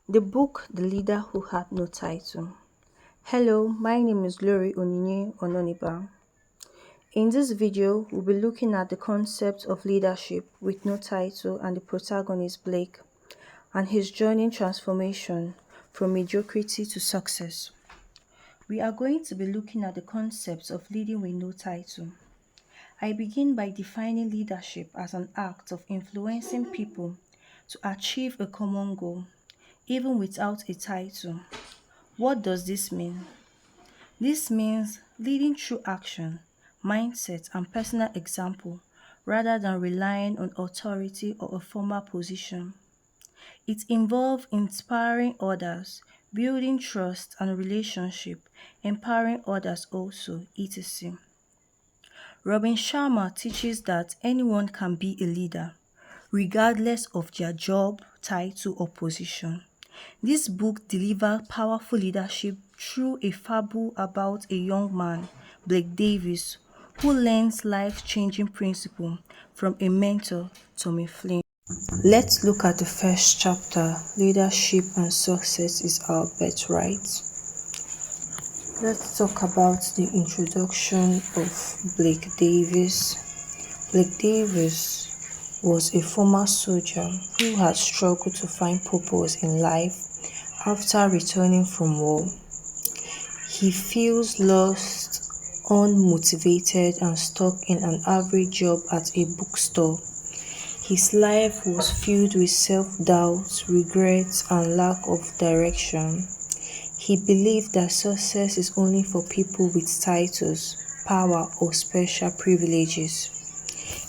The book The Leader Who Had No Title. Hello, my name is Glory Onyinye Ononiba. In this video, we'll be looking at the concept of leadership with no title and the protagonist Blake and his journey in transformation from mediocrity to success. We are going to be looking at the concept of leading with no title. I begin by defining leadership as an act of influencing people to achieve a common goal, even without a title. What does this mean? This means leading through action, mindset, and personal example rather than relying on authority or a formal position. It involves inspiring others, building trust and relationship, empowering others also, etc. Sharma teaches that anyone can be a leader, regardless of their job, title, or position. This book delivers powerful leadership through a fable about a young man, Blake Davis, who learns life-changing principles from a mentor, Tommy Flynn. Let's look at the first chapter, Leadership and Success is Our Birthright. Let's talk about the introduction of Blake Davis. Blake Davis was a former soldier who had struggled to find purpose in life after returning from war. He feels lost, unmotivated, and stuck in an average job at a bookstore. His life was filled with self-doubt, regrets, and lack of direction. He believed that success is only for people with titles, power, or special privileges.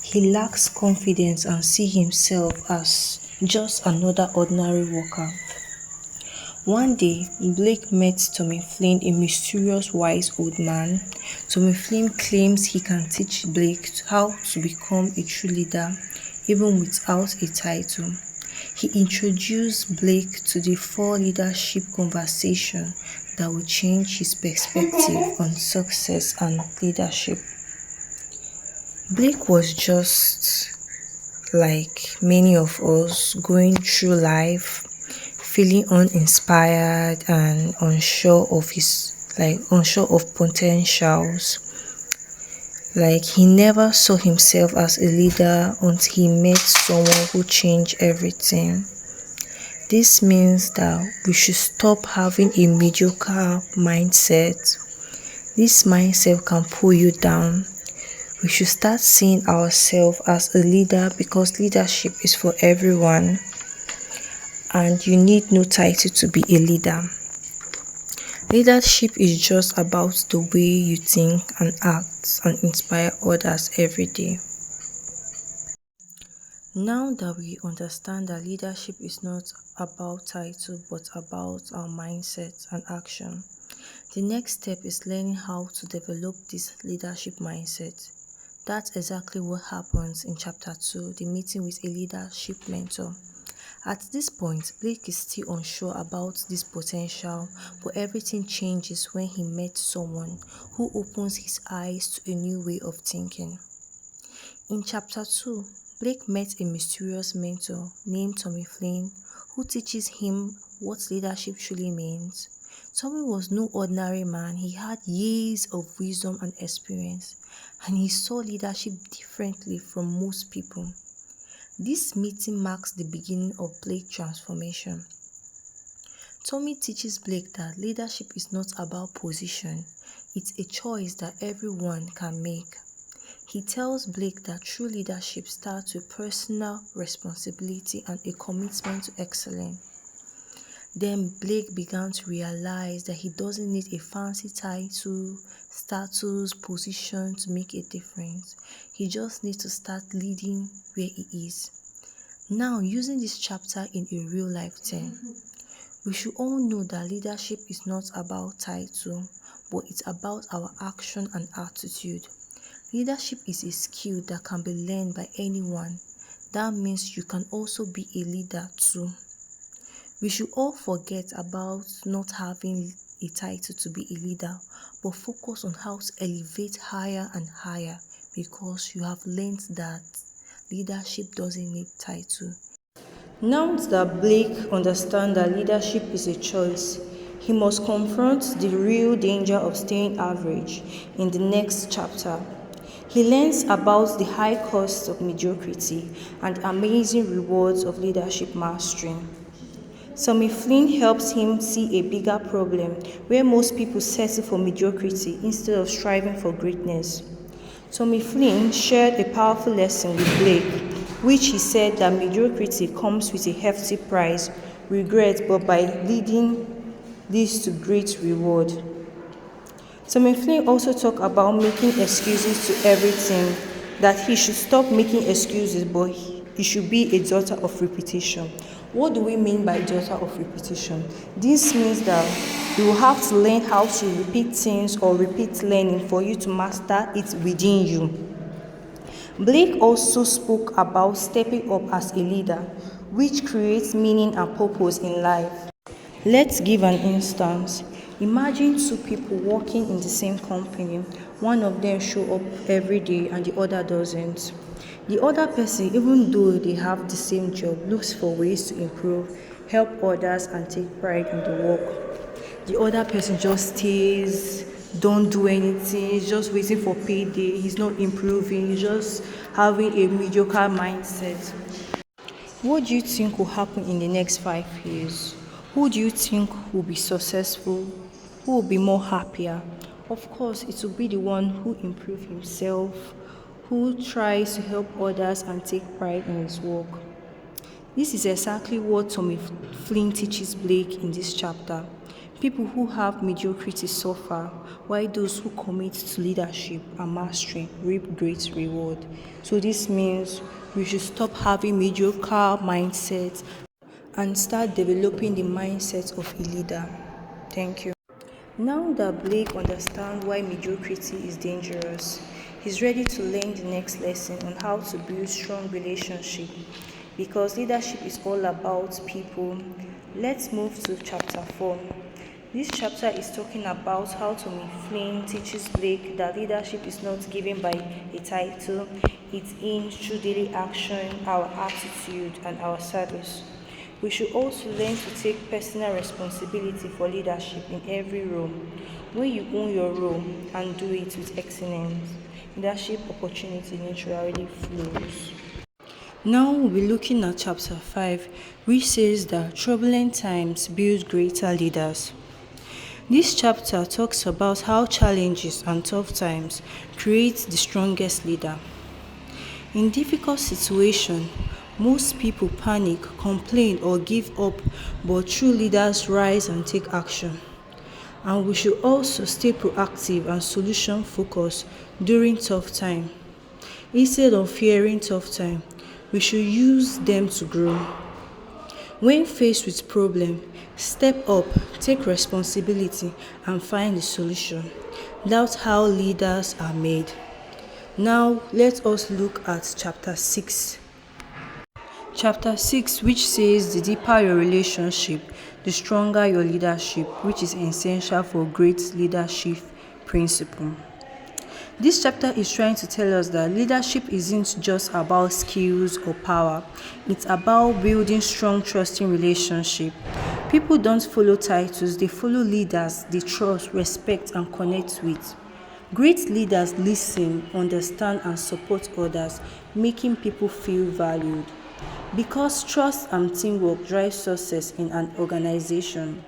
He lacks confidence and sees himself as just another ordinary worker. One day, Blake met Tommy Flynn, a mysterious wise old man. Tommy Flynn claims he can teach Blake how to become a true leader even without a title. He introduced Blake to the 4 leadership conversations that will change his perspective on success and leadership. Blake was just like many of us, going through life, feeling uninspired and unsure of potentials. He never saw himself as a leader until he met someone who changed everything. This means that we should stop having a mediocre mindset. This mindset can pull you down. We should start seeing ourselves as a leader because leadership is for everyone and you need no title to be a leader. Leadership is just about the way you think and act and inspire others every day. Now that we understand that leadership is not about title but about our mindset and action, the next step is learning how to develop this leadership mindset. That's exactly what happens in chapter 2, the meeting with a leadership mentor. At this point, Blake is still unsure about this potential, but everything changes when he met someone who opens his eyes to a new way of thinking. In chapter 2, Blake met a mysterious mentor named Tommy Flynn, who teaches him what leadership truly means. Tommy was no ordinary man. He had years of wisdom and experience, and he saw leadership differently from most people. This meeting marks the beginning of Blake's transformation. Tommy teaches Blake that leadership is not about position, it's a choice that everyone can make. He tells Blake that true leadership starts with personal responsibility and a commitment to excellence. Then Blake began to realize that he doesn't need a fancy title, status, position to make a difference. He just needs to start leading where he is. Now, using this chapter in a real life term, we should all know that leadership is not about title, but it's about our action and attitude. Leadership is a skill that can be learned by anyone. That means you can also be a leader too. We should all forget about not having a title to be a leader, but focus on how to elevate higher and higher because you have learned that leadership doesn't need title. Now that Blake understands that leadership is a choice, he must confront the real danger of staying average in the next chapter. He learns about the high costs of mediocrity and amazing rewards of leadership mastery. Tommy Flynn helps him see a bigger problem where most people settle for mediocrity instead of striving for greatness. Tommy Flynn shared a powerful lesson with Blake, which he said that mediocrity comes with a hefty price, regret, but by leading leads to great reward. Tommy Flynn also talked about making excuses to everything, that he should stop making excuses, but he should be a daughter of repetition. What do we mean by daughter of repetition? This means that you will have to learn how to repeat things or repeat learning for you to master it within you. Blake also spoke about stepping up as a leader, which creates meaning and purpose in life. Let's give an instance. Imagine two people working in the same company. One of them show up every day and the other doesn't. The other person, even though they have the same job, looks for ways to improve, help others and take pride in the work. The other person just stays, don't do anything, he's just waiting for payday, he's not improving, he's just having a mediocre mindset. What do you think will happen in the next 5 years? Who do you think will be successful? Who will be more happier? Of course, it will be the one who improves himself, who tries to help others and take pride in his work. This is exactly what Tommy Flynn teaches Blake in this chapter. People who have mediocrity suffer, while those who commit to leadership and mastery reap great reward. So this means we should stop having mediocre mindsets and start developing the mindset of a leader. Thank you. Now that Blake understands why mediocrity is dangerous, he's ready to learn the next lesson on how to build strong relationships. Because leadership is all about people. Let's move to chapter 4. This chapter is talking about how Tommy Flynn teaches Blake that leadership is not given by a title, it's in through daily action, our attitude, and our service. We should also learn to take personal responsibility for leadership in every role. When you own your role and do it with excellence, leadership opportunity naturally flows. Now we'll be looking at chapter 5, which says that turbulent times build greater leaders. This chapter talks about how challenges and tough times create the strongest leader. In difficult situations, most people panic, complain, or give up, but true leaders rise and take action. And we should also stay proactive and solution-focused during tough time. Instead of fearing tough time, we should use them to grow. When faced with problem, step up, take responsibility, and find a solution. That's how leaders are made. Now, let us look at chapter 6. Chapter 6, which says the deeper your relationship, the stronger your leadership, which is essential for great leadership principle. This chapter is trying to tell us that leadership isn't just about skills or power. It's about building strong, trusting relationships. People don't follow titles, they follow leaders they trust, respect, and connect with. Great leaders listen, understand, and support others, making people feel valued. Because trust and teamwork drive success in an organization.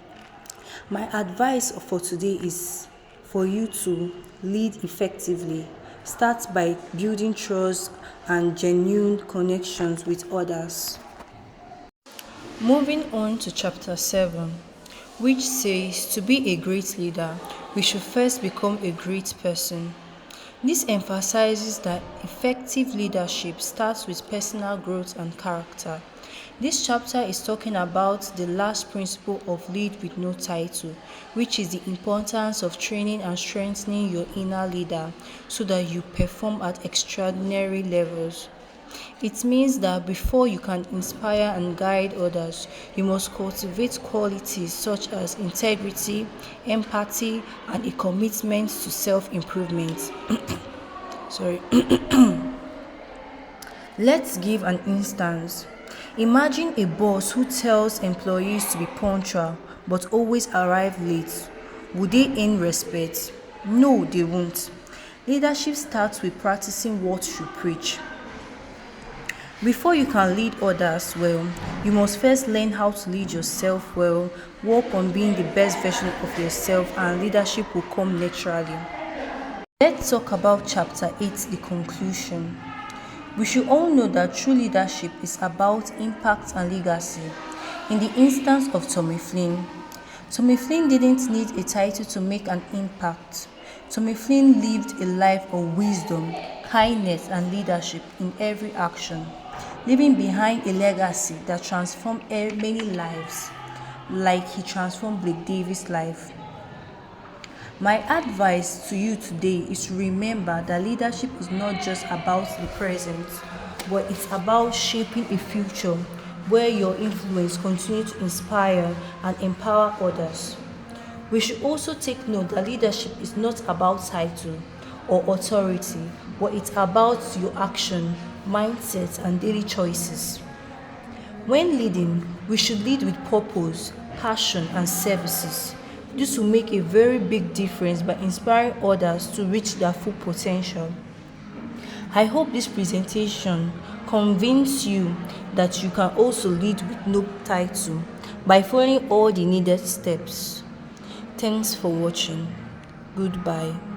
My advice for today is for you to lead effectively. Start by building trust and genuine connections with others. Moving on to chapter 7, which says to be a great leader, we should first become a great person. This emphasizes that effective leadership starts with personal growth and character. This chapter is talking about the last principle of lead with no title, which is the importance of training and strengthening your inner leader so that you perform at extraordinary levels. It means that before you can inspire and guide others, you must cultivate qualities such as integrity, empathy, and a commitment to self-improvement. Sorry. Let's give an instance. Imagine a boss who tells employees to be punctual but always arrive late. Would they earn respect? No, they won't. Leadership starts with practicing what you preach. Before you can lead others well, you must first learn how to lead yourself well, work on being the best version of yourself, and leadership will come naturally. Let's talk about chapter 8, the conclusion. We should all know that true leadership is about impact and legacy. In the instance of Tommy Flynn didn't need a title to make an impact. Tommy Flynn lived a life of wisdom, kindness, and leadership in every action, leaving behind a legacy that transformed many lives, like he transformed Blake Davis' life. My advice to you today is to remember that leadership is not just about the present, but it's about shaping a future where your influence continues to inspire and empower others. We should also take note that leadership is not about title or authority, but it's about your action, mindset, and daily choices. When leading, we should lead with purpose, passion, and services. This will make a very big difference by inspiring others to reach their full potential. I hope this presentation convinced you that you can also lead with no title by following all the needed steps. Thanks for watching. Goodbye.